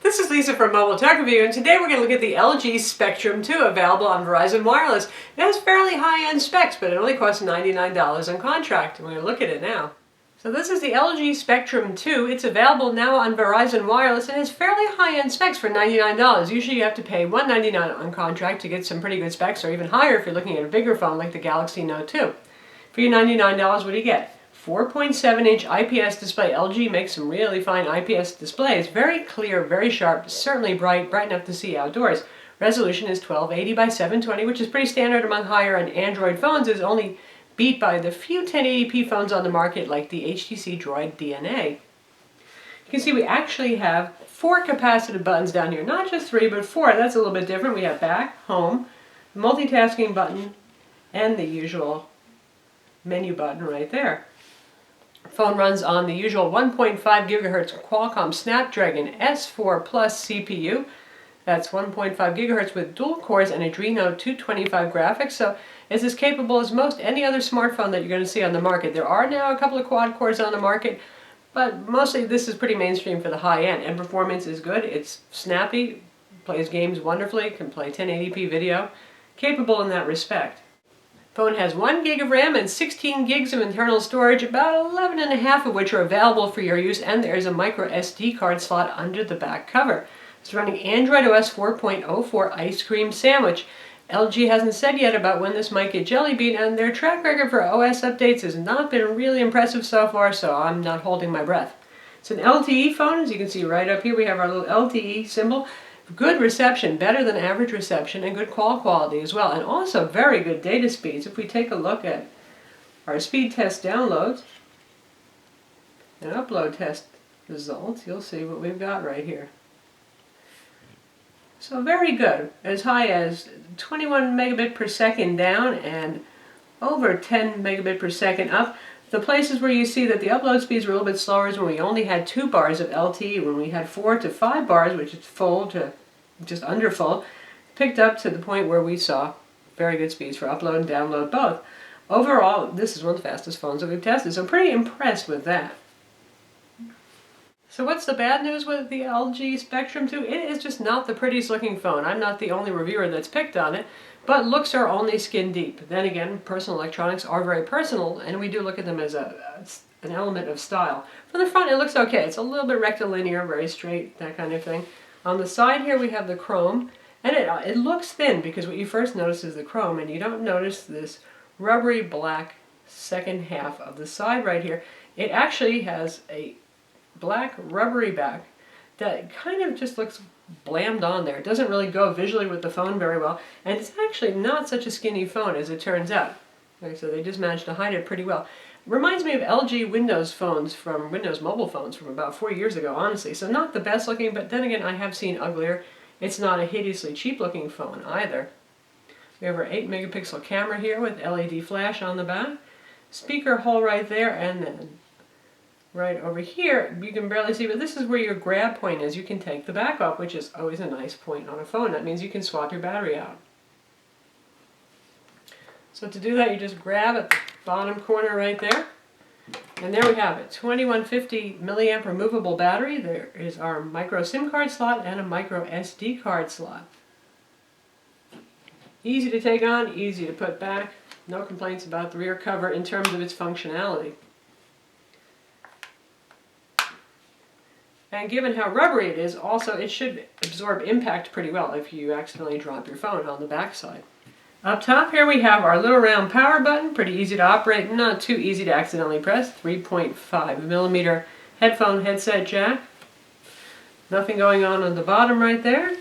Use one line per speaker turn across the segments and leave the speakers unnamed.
This is Lisa from Mobile Tech Review, and today we're going to look at the LG Spectrum 2 available on Verizon Wireless. It has fairly high-end specs, but it only costs $99 on contract, and we're going to look at it now. So this is the LG Spectrum 2. It's available now on Verizon Wireless, and has fairly high-end specs for $99. Usually you have to pay $199 on contract to get some pretty good specs, or even higher if you're looking at a bigger phone like the Galaxy Note 2. For your $99, what do you get? 4.7-inch IPS display. LG makes some really fine IPS displays. Very clear, very sharp, certainly bright enough to see outdoors. Resolution is 1280 by 720, which is pretty standard among higher-end Android phones. Is only beat by the few 1080p phones on the market like the HTC Droid DNA. You can see we actually have 4 capacitive buttons down here. Not just 3, but 4. That's a little bit different. We have back, home, multitasking button, and the usual menu button right there. Phone runs on the usual 1.5 gigahertz Qualcomm Snapdragon S4 Plus CPU. That's 1.5 gigahertz with dual cores and Adreno 225 graphics, so it's as capable as most any other smartphone that you're going to see on the market. There are now a couple of quad cores on the market, but mostly this is pretty mainstream for the high end, and performance is good. It's snappy, plays games wonderfully, can play 1080p video, capable in that respect. Phone has 1 gig of RAM and 16 gigs of internal storage, about 11 and a half of which are available for your use, and there's a microSD card slot under the back cover. It's running Android OS 4.04 Ice Cream Sandwich. LG hasn't said yet about when this might get Jelly Bean, and their track record for OS updates has not been really impressive so far, so I'm not holding my breath. It's an LTE phone, as you can see right up here. We have our little LTE symbol. Good reception, better than average reception, and good call quality as well, and also very good data speeds. If we take a look at our speed test downloads and upload test results, you'll see what we've got right here. So very good, as high as 21 megabit per second down and over 10 megabit per second up. The places where you see that the upload speeds were a little bit slower is when we only had 2 bars of LTE. When we had 4 to 5 bars, which is full to just under full, picked up to the point where we saw very good speeds for upload and download both. Overall, this is one of the fastest phones that we've tested, so I'm pretty impressed with that. So what's the bad news with the LG Spectrum 2? It is just not the prettiest looking phone. I'm not the only reviewer that's picked on it, but looks are only skin deep. Then again, personal electronics are very personal, and we do look at them as an element of style. From the front, it looks okay. It's a little bit rectilinear, very straight, that kind of thing. On the side here, we have the chrome, and it looks thin because what you first notice is the chrome, and you don't notice this rubbery black second half of the side right here. It actually has a black rubbery back that kind of just looks blammed on there. It doesn't really go visually with the phone very well, and it's actually not such a skinny phone as it turns out. Okay, so they just managed to hide it pretty well. Reminds me of LG Windows mobile phones from about 4 years ago, honestly. So not the best looking, but then again, I have seen uglier. It's not a hideously cheap looking phone either. We have our 8 megapixel camera here with LED flash on the back. Speaker hole right there, and then right over here, you can barely see, but this is where your grab point is. You can take the back off, which is always a nice point on a phone. That means you can swap your battery out. So to do that, you just grab at the bottom corner right there. And there we have it, 2150 milliamp removable battery. There is our micro SIM card slot and a micro SD card slot. Easy to take on, easy to put back. No complaints about the rear cover in terms of its functionality. And given how rubbery it is, also it should absorb impact pretty well if you accidentally drop your phone on the backside. Up top here we have our little round power button, pretty easy to operate, not too easy to accidentally press. 3.5 millimeter headphone headset jack. Nothing going on the bottom right there.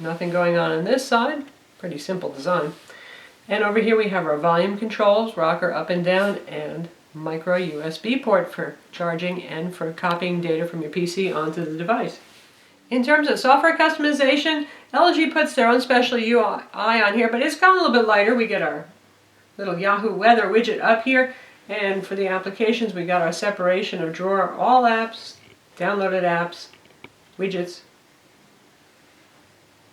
Nothing going on this side. Pretty simple design. And over here we have our volume controls, rocker up and down, and micro USB port for charging and for copying data from your PC onto the device. In terms of software customization, LG puts their own special UI on here, but it's gone a little bit lighter. We get our little Yahoo weather widget up here, and for the applications we got our separation of drawer, all apps, downloaded apps, widgets.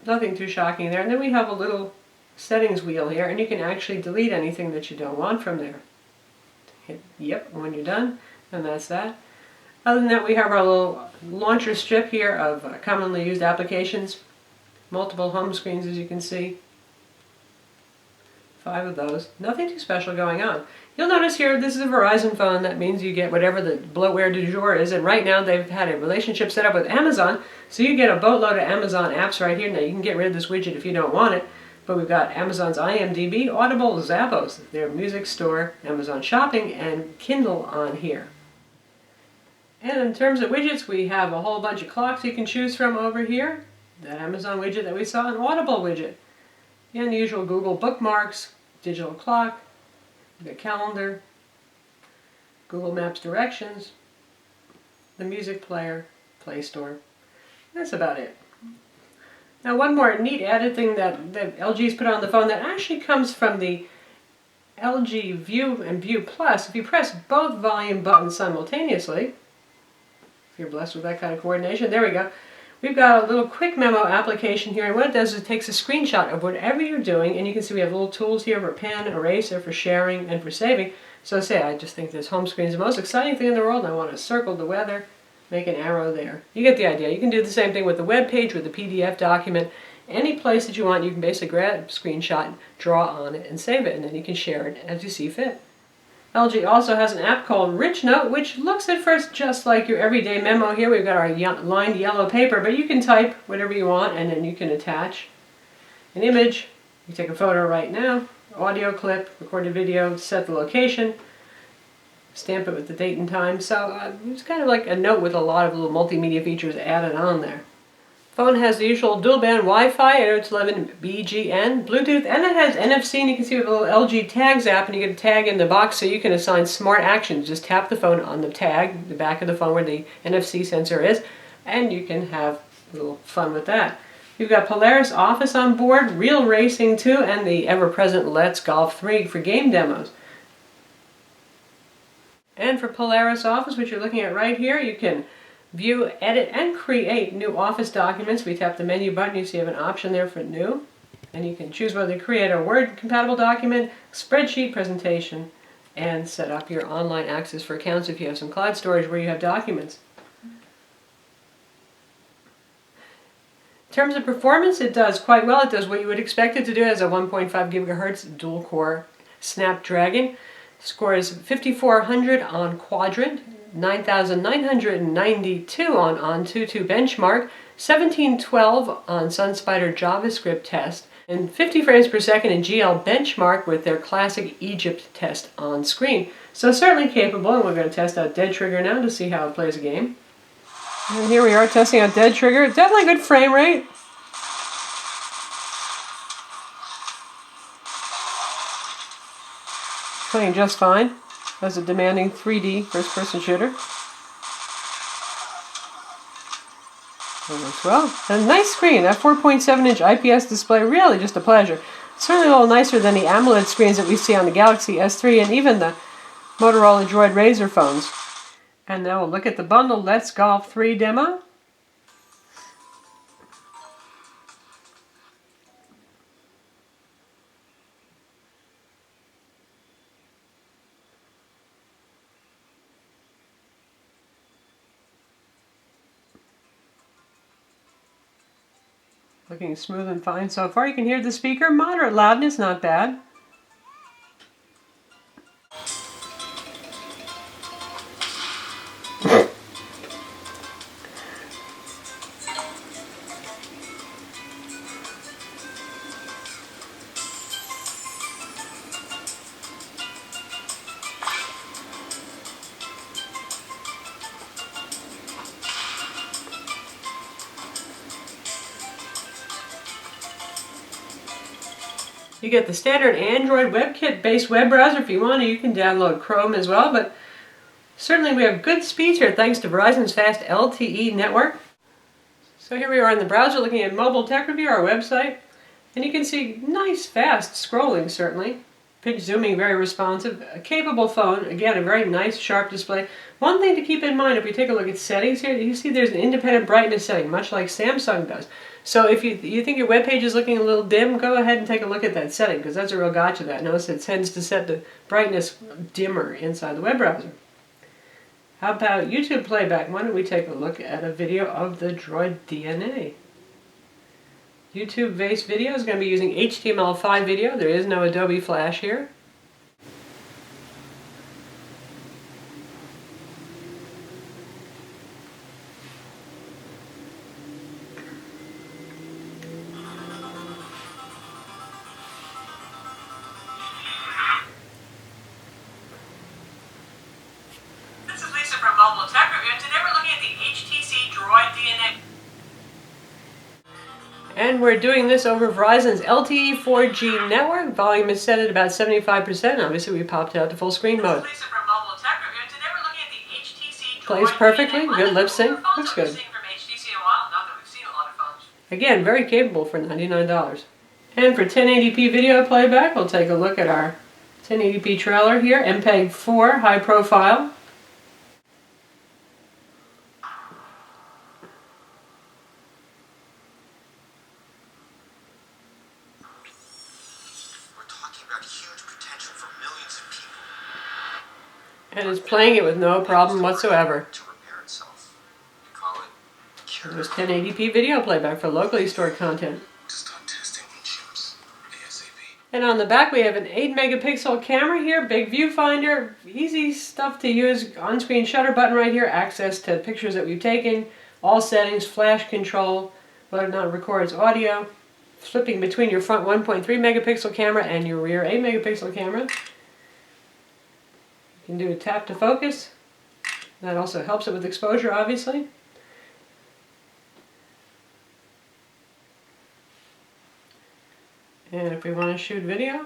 Nothing too shocking there. And then we have a little settings wheel here, and you can actually delete anything that you don't want from there. Hit yep when you're done, and that's that. Other than that, we have our little launcher strip here of commonly used applications. Multiple home screens, as you can see. 5 of those. Nothing too special going on. You'll notice here, this is a Verizon phone. That means you get whatever the bloatware du jour is. And right now, they've had a relationship set up with Amazon. So you get a boatload of Amazon apps right here. Now, you can get rid of this widget if you don't want it. But we've got Amazon's IMDb, Audible, Zappos, their music store, Amazon Shopping, and Kindle on here. And in terms of widgets, we have a whole bunch of clocks you can choose from over here. That Amazon widget that we saw, an Audible widget. And the usual Google bookmarks, digital clock, the calendar, Google Maps directions, the music player, Play Store. That's about it. Now, one more neat added thing that LG's put on the phone that actually comes from the LG View and View Plus. If you press both volume buttons simultaneously, if you're blessed with that kind of coordination, there we go. We've got a little quick memo application here, and what it does is it takes a screenshot of whatever you're doing, and you can see we have little tools here for pen, eraser, for sharing, and for saving. So say, I just think this home screen is the most exciting thing in the world, and I want to circle the weather, make an arrow there. You get the idea. You can do the same thing with the web page, with the PDF document. Any place that you want, you can basically grab a screenshot, draw on it, and save it, and then you can share it as you see fit. LG also has an app called Rich Note, which looks at first just like your everyday memo here. We've got our lined yellow paper, but you can type whatever you want, and then you can attach an image. You take a photo right now, audio clip, record a video, set the location, stamp it with the date and time. So it's kind of like a note with a lot of little multimedia features added on there. Phone has the usual dual band Wi-Fi, 802.11 BGN, Bluetooth, and it has NFC, and you can see with a little LG Tags app, and you get a tag in the box so you can assign smart actions. Just tap the phone on the tag, the back of the phone where the NFC sensor is, and you can have a little fun with that. You've got Polaris Office on board, Real Racing 2, and the ever-present Let's Golf 3 for game demos. And for Polaris Office, which you're looking at right here, you can view, edit, and create new Office documents. We tap the menu button, you see you have an option there for new. And you can choose whether to create a Word-compatible document, spreadsheet, presentation, and set up your online access for accounts if you have some cloud storage where you have documents. In terms of performance, it does quite well. It does what you would expect it to do as a 1.5 gigahertz dual-core Snapdragon. Scores 5400 on Quadrant, 9992 on Antutu benchmark, 1712 on SunSpider JavaScript test, and 50 frames per second in GL benchmark with their classic Egypt test on screen. So certainly capable, and we're going to test out Dead Trigger now to see how it plays a game. And here we are testing out Dead Trigger. Definitely good frame rate. Playing just fine as a demanding 3D first-person shooter. Works well. A nice screen. That 4.7-inch IPS display, really just a pleasure. Certainly a little nicer than the AMOLED screens that we see on the Galaxy S3 and even the Motorola Droid Razr phones. And now we'll look at the bundle Let's Golf 3 demo. Looking smooth and fine so far. You can hear the speaker. Moderate loudness, not bad. You get the standard Android WebKit-based web browser. If you want to, you can download Chrome as well, but certainly we have good speeds here thanks to Verizon's fast LTE network. So here we are in the browser looking at Mobile Tech Review, our website, and you can see nice fast scrolling certainly. Pitch zooming, very responsive. A capable phone, again a very nice sharp display. One thing to keep in mind if we take a look at settings here, you see there's an independent brightness setting, much like Samsung does. So if you think your web page is looking a little dim, go ahead and take a look at that setting, because that's a real gotcha that. Notice it tends to set the brightness dimmer inside the web browser. How about YouTube playback? Why don't we take a look at a video of the Droid DNA? YouTube-based video is going to be using HTML5 video. There is no Adobe Flash here.
From Mobile Tech Review, and today we're looking at the HTC Droid DNA.
And we're doing this over Verizon's LTE 4G network. Volume is set at about 75%. Obviously, we popped out to full screen mode.
Lisa from Mobile Tech Review, and today we're looking at the HTC Droid
Plays perfectly.
DNA.
Good lip sync. Looks good.
From HTC in a while. Not that we've seen a lot of phones.
Again, very capable for $99. And for 1080p video playback, we'll take a look at our 1080p trailer here. MPEG 4, high profile. And it's playing it with no problem whatsoever. There's 1080p video playback for locally stored content. And on the back we have an 8 megapixel camera here, big viewfinder, easy stuff to use, on-screen shutter button right here, access to pictures that we've taken, all settings, flash control, whether or not it records audio, flipping between your front 1.3 megapixel camera and your rear 8 megapixel camera. You can do a tap to focus. That also helps it with exposure, obviously. And if we want to shoot video,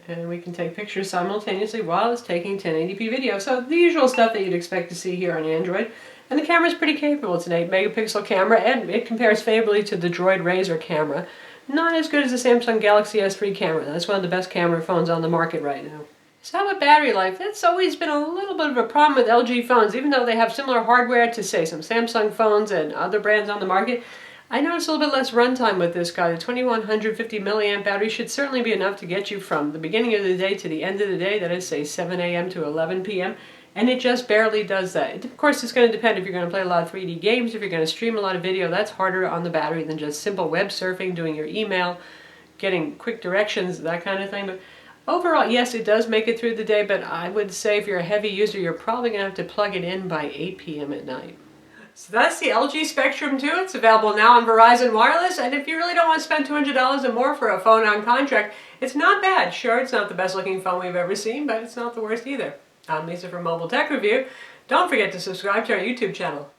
and we can take pictures simultaneously while it's taking 1080p video. So the usual stuff that you'd expect to see here on Android. And the camera's pretty capable. It's an 8 megapixel camera, and it compares favorably to the Droid Razr camera. Not as good as the Samsung Galaxy S3 camera. That's one of the best camera phones on the market right now. So how about battery life? That's always been a little bit of a problem with LG phones, even though they have similar hardware to, say, some Samsung phones and other brands on the market. I noticed a little bit less runtime with this guy. The 2150 milliamp battery should certainly be enough to get you from the beginning of the day to the end of the day, that is, say, 7 a.m. to 11 p.m., and it just barely does that. Of course, it's going to depend if you're going to play a lot of 3D games, if you're going to stream a lot of video. That's harder on the battery than just simple web surfing, doing your email, getting quick directions, that kind of thing. But overall, yes, it does make it through the day, but I would say if you're a heavy user, you're probably going to have to plug it in by 8 p.m. at night. So that's the LG Spectrum 2. It's available now on Verizon Wireless, and if you really don't want to spend $200 or more for a phone on contract, it's not bad. Sure, it's not the best looking phone we've ever seen, but it's not the worst either. I'm Lisa from Mobile Tech Review. Don't forget to subscribe to our YouTube channel.